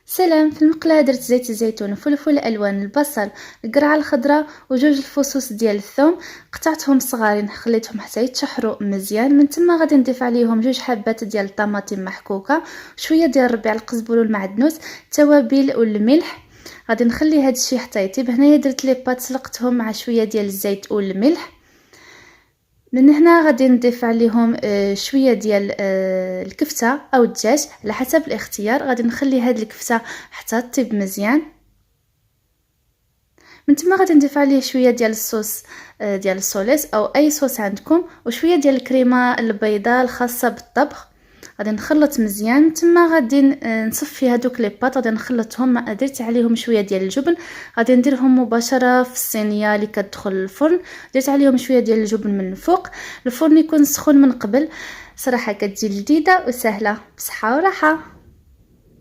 سلام. في المقلاة درت زيت الزيتون وفلفل الالوان البصل القرعه الخضراء وجوج الفصوص ديال الثوم، قطعتهم صغارين خليتهم حتى يتشحروا مزيان. من تما غادي نضيف عليهم جوج حبات ديال الطماطم محكوكه، شويه ديال ربيع القزبر والمعدنوس، التوابل والملح. غادي نخلي هذا الشيء حتى يطيب. هنايا درت لي بات سلقتهم مع شويه ديال الزيت والملح. من هنا غادي نضيف عليهم شويه ديال الكفته او الدجاج على حسب الاختيار. غادي نخلي هاد الكفته حتى تطيب مزيان. من تما غادي نضيف عليه شويه ديال الصوص ديال السوليس او اي صوص عندكم، وشويه ديال الكريمه البيضاء الخاصه بالطبخ. غادي نخلط مزيان. تما غادي نصفي هذوك لي باط، غادي نخلطهم. درت عليهم شويه ديال الجبن، غادي نديرهم مباشره في الصينيه اللي كتدخل الفرن. درت عليهم شويه ديال الجبن من الفوق. الفرن يكون سخون من قبل. صراحه كتجي لذيذه وسهله، بصحه وراحه.